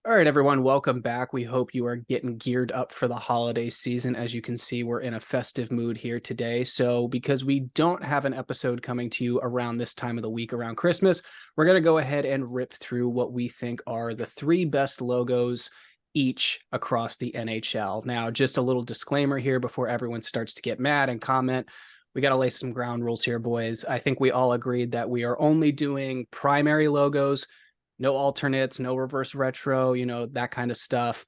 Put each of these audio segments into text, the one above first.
All right, everyone, welcome back. We hope you are getting geared up for the holiday season. As you can see, we're in a festive mood here today. So, because we don't have an episode coming to you around this time of the week, around Christmas, we're going to go ahead and rip through what we think are the three best logos each across the NHL. Now, just a little disclaimer here before everyone starts to get mad and comment. We got to lay some ground rules here, boys. I think we all agreed that we are only doing primary logos. No alternates, no reverse retro, that kind of stuff.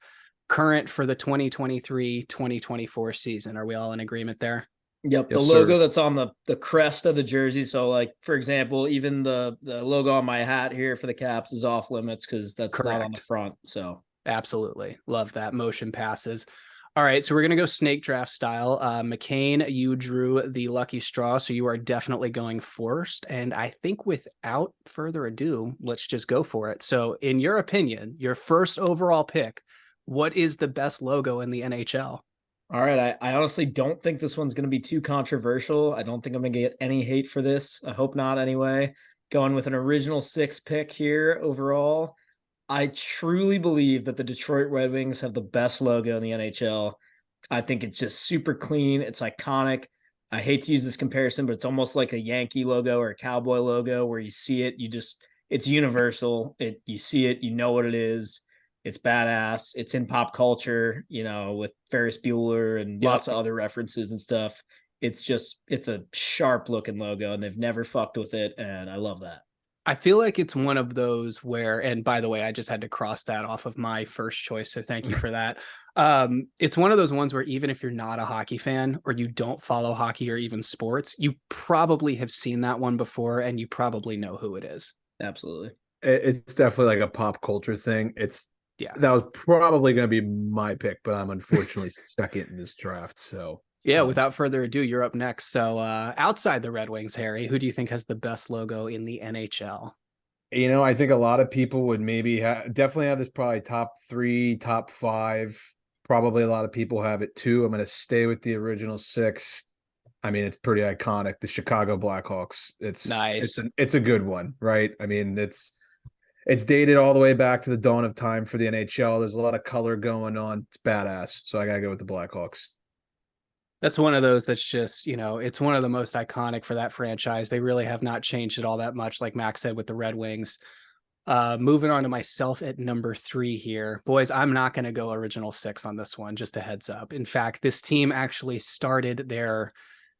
Current for the 2023-2024 season. Are we all in agreement there? Yep, the Yes, logo sir. that's on the crest of the jersey. So, like for example, even the logo on my hat here for the Caps is off limits because that's not on the Correct. front. So, Absolutely. Love that. Motion passes. All right, so we're going to go snake draft style. McCain, you drew the lucky straw, so you are definitely going first. And I think without further ado, let's just go for it. So, in your opinion, your first overall pick, what is the best logo in the NHL? all right, I honestly don't think this one's going to be too controversial. I don't think I'm going to get any hate for this. I hope not anyway. Going with an original six pick here overall. I truly believe that the Detroit Red Wings have the best logo in the NHL. I think it's just super clean. It's iconic. I hate to use this comparison, but it's almost like a Yankee logo or a Cowboy logo where you see it, it's universal. You see it, you know what it is. It's badass. It's in pop culture, with Ferris Bueller and lots of other references and stuff. It's a sharp looking logo and they've never fucked with it. And I love that. I feel like it's one of those where, and by the way, I just had to cross that off of my first choice. So thank you for that. It's one of those ones where even if you're not a hockey fan or you don't follow hockey or even sports, you probably have seen that one before and you probably know who it is. Absolutely. It's definitely like a pop culture thing. Yeah. That was probably going to be my pick, but I'm unfortunately second in this draft. So Yeah, without further ado, you're up next. So outside the Red Wings, Harry, who do you think has the best logo in the NHL? I think a lot of people would maybe definitely have this probably top three, top five. Probably a lot of people have it too. I'm going to stay with the original six. I mean, it's pretty iconic. The Chicago Blackhawks. Nice. It's a good one, right? I mean, it's dated all the way back to the dawn of time for the NHL. There's a lot of color going on. It's badass. So I got to go with the Blackhawks. That's one of those that's just, it's one of the most iconic for that franchise. They really have not changed it all that much, like Max said with the Red Wings. Moving on to myself at number 3 here. Boys, I'm not going to go original 6 on this one, just a heads up. In fact, this team actually started their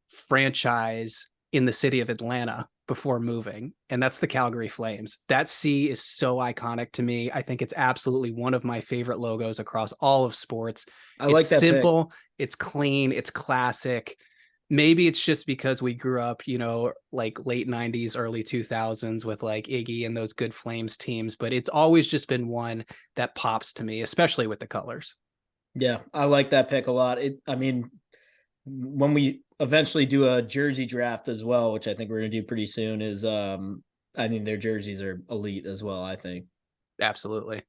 franchise in the city of Atlanta before moving, and that's the Calgary Flames. That C is so iconic to me. I think it's absolutely one of my favorite logos across all of sports. I It's like that simple, it's clean, it's classic. Maybe it's just because we grew up, like late 90s, early 2000s with like Iggy and those good Flames teams, but it's always just been one that pops to me, especially with the colors. Yeah, I like that pick a lot. When we eventually do a jersey draft as well, which I think we're going to do pretty soon, their jerseys are elite as well, I think. Absolutely.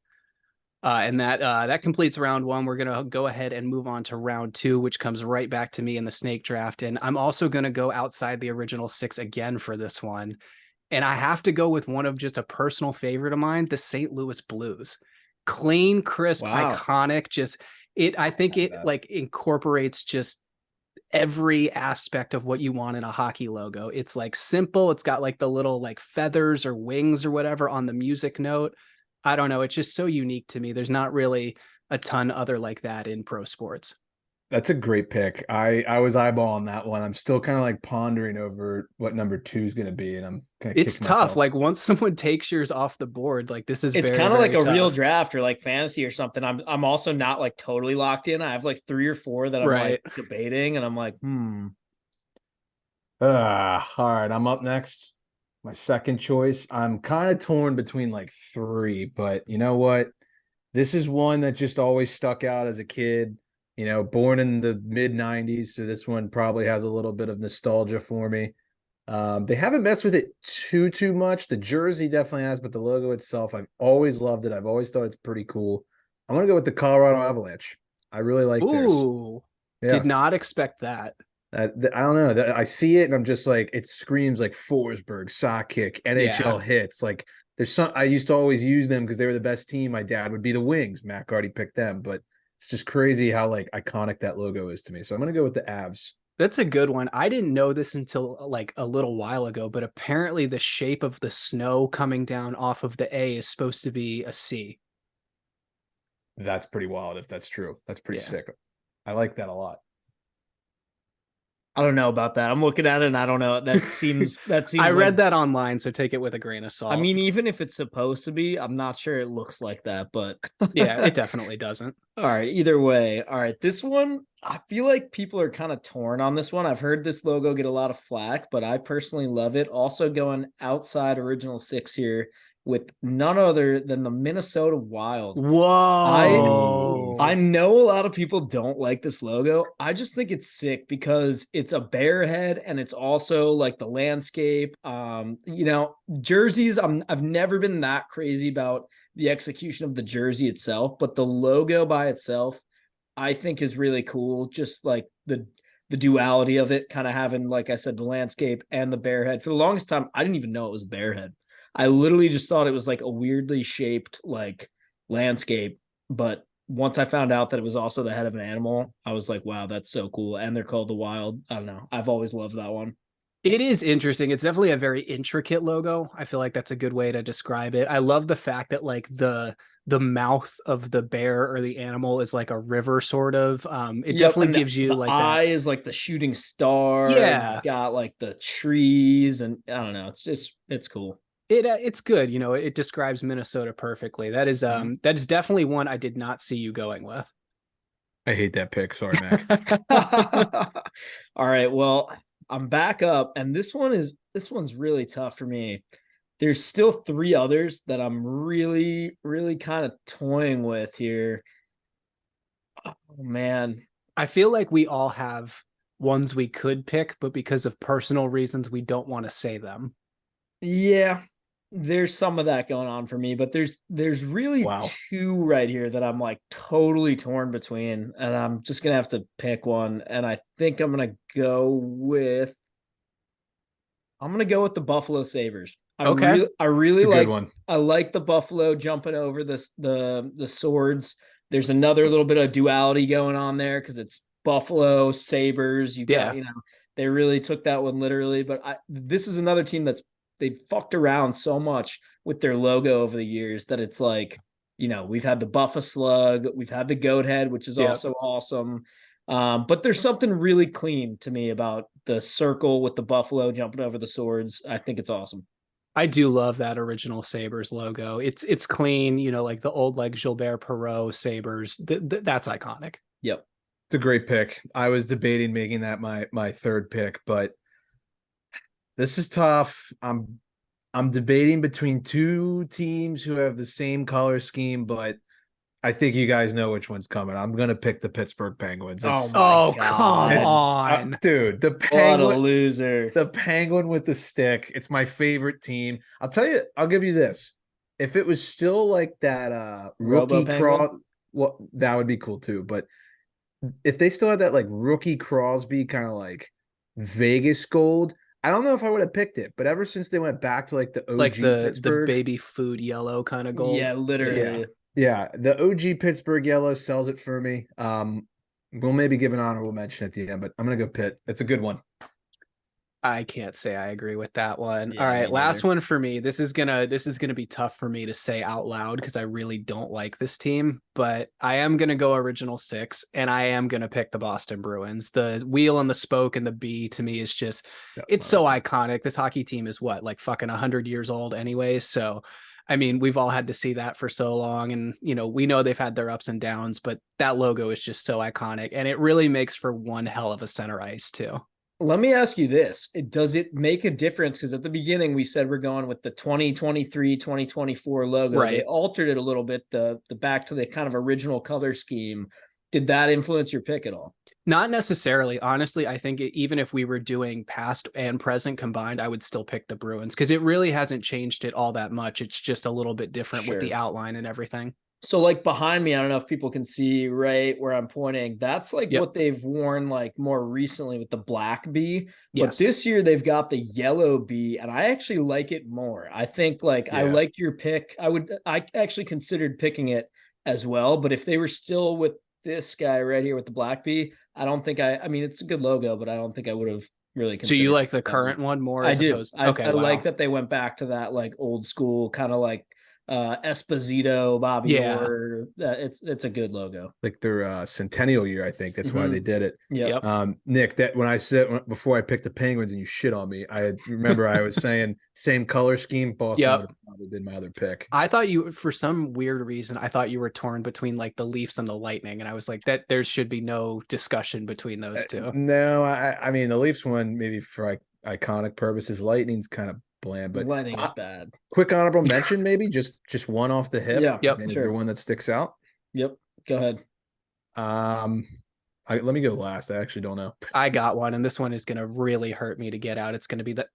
And that completes round 1. We're going to go ahead and move on to round 2, which comes right back to me in the snake draft. And I'm also going to go outside the original 6 again for this one. And I have to go with one of just a personal favorite of mine, the St. Louis Blues. Clean, crisp, Wow. iconic. I think it like incorporates just every aspect of what you want in a hockey logo. It's like simple. It's got like the little like feathers or wings or whatever on the music note. I don't know. It's just so unique to me. There's not really a ton other like that in pro sports. That's a great pick. I was eyeballing that one. I'm still kind of like pondering over what number 2 is going to be, and I'm kind of It's kicking tough. myself. Like once someone takes yours off the board, like this is It's very, kind of like very a real tough. draft or like fantasy or something. I'm also not like totally locked in. I have like 3 or 4 that I'm Right. like debating, and I'm like, All right, I'm up next. My second choice. I'm kind of torn between like 3, but you know what? This is one that just always stuck out as a kid. Born in the mid 90s, so this one probably has a little bit of nostalgia for me. They haven't messed with it too much. The jersey definitely has, but the logo itself, I've always loved it. I've always thought it's pretty cool. I'm gonna go with the Colorado Avalanche. I really like theirs. Ooh, did Yeah. not expect that. I don't know. I see it and I'm just like, it screams like Forsberg, Sakic, Yeah. NHL hits. Like there's some I used to always use them because they were the best team. My dad would be the Wings. Mac already picked them, but it's just crazy how like iconic that logo is to me. So I'm gonna go with the Avs. That's a good one. I didn't know this until like a little while ago, but apparently the shape of the snow coming down off of the A is supposed to be a C. That's pretty wild if that's true. That's pretty Yeah. sick. I like that a lot. I don't know about that. I'm looking at it and I don't know. That seems I like, read that online, so take it with a grain of salt. I mean, even if it's supposed to be, I'm not sure it looks like that, but yeah, it definitely doesn't. All right, either way. All right, this one, I feel like people are kind of torn on this one. I've heard this logo get a lot of flack, but I personally love it. Also going outside original six here with none other than the Minnesota Wild. Whoa. I know a lot of people don't like this logo. I just think it's sick because it's a bear head and it's also like the landscape. Jerseys, I've never been that crazy about the execution of the jersey itself, but the logo by itself, I think is really cool. Just like the duality of it, kind of having, like I said, the landscape and the bear head. For the longest time, I didn't even know it was a bear head. I literally just thought it was like a weirdly shaped like landscape, but once I found out that it was also the head of an animal, I was like, wow, that's so cool. And they're called the Wild. I don't know. I've always loved that one. It is interesting. It's definitely a very intricate logo. I feel like that's a good way to describe it. I love the fact that like the mouth of the bear or the animal is like a river sort of. It definitely gives you the like eye that. is like the shooting star. Yeah. You've got like the trees and I don't know. It's cool. It's good. It describes Minnesota perfectly. That is definitely one I did not see you going with. I hate that pick. Sorry, Mac. All right. Well, I'm back up, and this one's really tough for me. There's still three others that I'm really, really kind of toying with here. Oh man. I feel like we all have ones we could pick, but because of personal reasons, we don't want to say them. Yeah, there's some of that going on for me, but there's really Wow. two right here that I'm like totally torn between, and I'm just gonna have to pick one. And I think I'm gonna go with the Buffalo Sabres. Okay. I really It's a good like one. I like the Buffalo jumping over the swords. There's another little bit of duality going on there because it's Buffalo Sabres. You got, they really took that one literally. But this is another team they've fucked around so much with their logo over the years that it's like, we've had the Buffa Slug, we've had the Goat Head, which is also awesome. But there's something really clean to me about the circle with the buffalo jumping over the swords. I think it's awesome. I do love that original Sabres logo. It's clean, like the old like Gilbert Perreault Sabres. That's iconic. Yep. It's a great pick. I was debating making that my third pick, but this is tough. I'm debating between two teams who have the same color scheme, but I think you guys know which one's coming. I'm gonna pick the Pittsburgh Penguins. Come on, dude! The Penguin, what a loser! The Penguin with the stick. It's my favorite team. I'll tell you. I'll give you this. If it was still like that rookie Crosby, well, that would be cool too. But if they still had that like rookie Crosby kind of like Vegas gold, I don't know if I would have picked it. But ever since they went back to like the OG like the Pittsburgh, baby food yellow kind of gold, yeah, literally. Yeah, the OG Pittsburgh yellow sells it for me. We'll maybe give an honorable mention at the end, but I'm gonna go Pitt. It's a good one. I can't say I agree with that one. Yeah, all right, last one for me. This is gonna be tough for me to say out loud because I really don't like this team, but I am gonna go original six, and I am gonna pick the Boston Bruins. The wheel and the spoke and the B to me is just it's so iconic. This hockey team is what, like fucking 100 years old anyway, so I mean, we've all had to see that for so long, and we know they've had their ups and downs, but that logo is just so iconic, and it really makes for one hell of a center ice too. Let me ask you this. Does it make a difference? Because at the beginning we said we're going with the 2023, 2024 logo. Right. They altered it a little bit, the back to the kind of original color scheme. Did that influence your pick at all? Not necessarily. Honestly, I think even if we were doing past and present combined, I would still pick the Bruins because it really hasn't changed it all that much. It's just a little bit different with the outline and everything. So like behind me, I don't know if people can see right where I'm pointing. That's like Yep. what they've worn like more recently with the black B. But Yes. this year they've got the yellow B, and I actually like it more. I think like I Yeah. like your pick. I actually considered picking it as well. But if they were still with this guy right here with the black B, I don't think I mean it's a good logo, but I don't think I would have really So you considered like the that current one more I as do. opposed? I Okay, wow. like that they went back to that like old school kind of like Esposito, Bobby Yeah. Orr. It's a good logo. Like their centennial year, I think that's why they did it. Yeah. Yep. Nick, that when I said before I picked the Penguins and you shit on me, I remember I was saying same color scheme. Boston Yep. would have probably been my other pick. I thought you, for some weird reason, I thought you were torn between like the Leafs and the Lightning, and I was like, that there should be no discussion between those two. No, I mean the Leafs one maybe for like iconic purposes. Lightning's kind of bland, but Lightning is bad. quick honorable mention, maybe just one off the hip. Yeah. Yep. I mean, Sure. is there one that sticks out? Yep. Go ahead. Let me go last. I actually don't know. I got one, and this one is going to really hurt me to get out. It's going to be the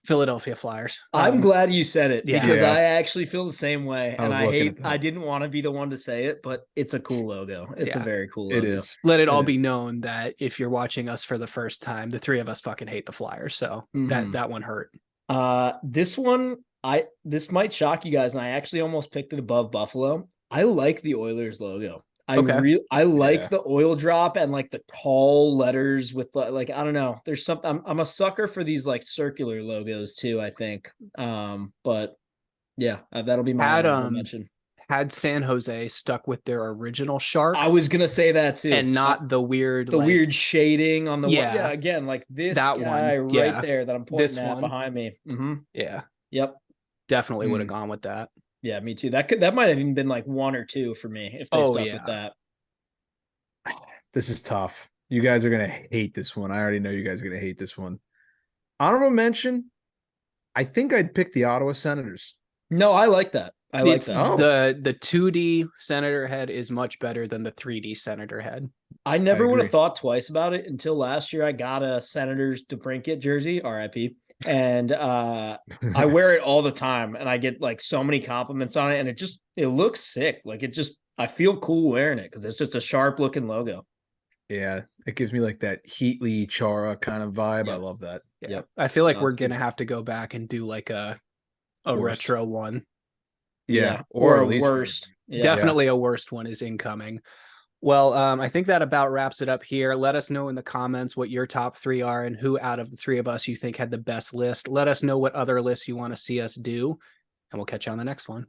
Philadelphia Flyers. I'm glad you said it yeah. because Yeah. I actually feel the same way. I And was I looking hate, at that. I didn't want to be the one to say it, but it's a cool logo. It's a Yeah. very cool logo. It is. Let it all It be is. known that if you're watching us for the first time, the three of us fucking hate the Flyers. So Mhm. that one hurt. This one, this might shock you guys, and I actually almost picked it above Buffalo. I like the Oilers logo. I like Yeah. the oil drop and like the tall letters with like I don't know. There's something. I'm a sucker for these like circular logos too. I think. But yeah, that'll be my honorable mention. Had San Jose stuck with their original shark, I was gonna say that too, and not the weird, weird shading on the Yeah. yeah. Again, like this That guy one, right yeah. there that I'm pointing This at one. behind me. Yeah, Yep. definitely would have gone with that. Yeah, me too. That might have even been like 1 or 2 for me if they stuck with that. This is tough. You guys are gonna hate this one. I already know you guys are gonna hate this one. Honorable mention. I think I'd pick the Ottawa Senators. No, I like that. I like that. Oh. The 2D Senator head is much better than the 3D Senator head. I never would have agree. thought twice about it until last year. I got a Senators DeBrincat jersey, RIP, and I wear it all the time, and I get like so many compliments on it, and it looks sick. Like I feel cool wearing it because it's just a sharp looking logo. Yeah, it gives me like that Heatley Chara kind of vibe. Yep. I love that. Yeah. Yep. I feel like No, we're it's good. gonna have to go back and do like a Worst. retro one. Yeah, or at a least worst. Yeah. Definitely a worst one is incoming. Well, I think that about wraps it up here. Let us know in the comments what your top 3 are and who out of the 3 of us you think had the best list. Let us know what other lists you want to see us do, and we'll catch you on the next one.